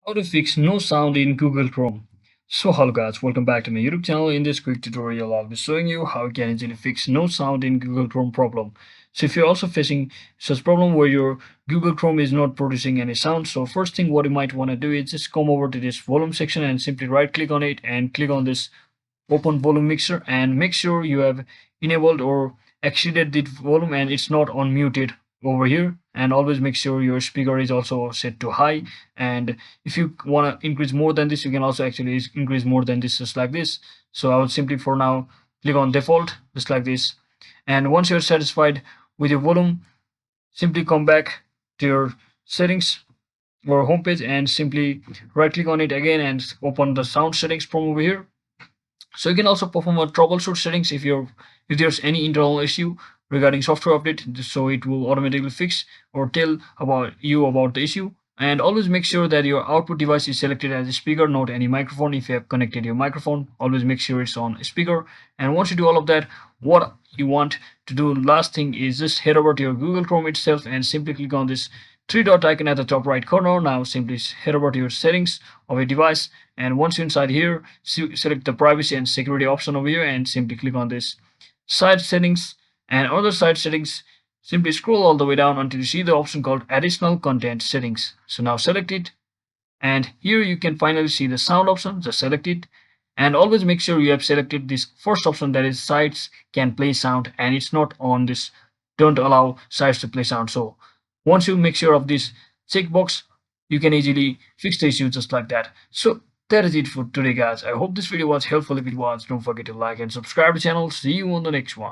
How to fix no sound in Google Chrome. So hello guys, welcome back to my YouTube channel. In this quick tutorial, I'll be showing you how you can easily fix no sound in Google Chrome problem. So if you're also facing such problem where your Google Chrome is not producing any sound, so first thing what you might want to do is just come over to this volume section and simply right click on it and click on this open volume mixer and make sure you have enabled or exceeded the volume and it's not unmuted over here, and always make sure your speaker is also set to high. And if you want to increase more than this, you can also actually increase more than this, just like this. So I would simply for now click on default, just like this. And once you're satisfied with your volume, simply come back to your settings or home page and simply right click on it again and open the sound settings from over here. So you can also perform a troubleshoot settings if there's any internal issue regarding software update, so it will automatically fix or tell about the issue. And always make sure that your output device is selected as a speaker, not any microphone. If you have connected your microphone, always make sure it's on a speaker. And once you do all of that, what you want to do last thing is just head over to your Google Chrome itself and simply click on this three dot icon at the top right corner. Now simply head over to your settings of your device, and once you're inside here, select the privacy and security option over here and simply click on this side settings. And other side settings, simply scroll all the way down until you see the option called additional content settings. So now select it, and here you can finally see the sound option. Just select it, and always make sure you have selected this first option, that is sites can play sound, and it's not on this don't allow sites to play sound. So once you make sure of this checkbox, you can easily fix the issue just like that. So that is it for today guys. I hope this video was helpful. If it was, don't forget to like and subscribe to the channel. See you on the next one.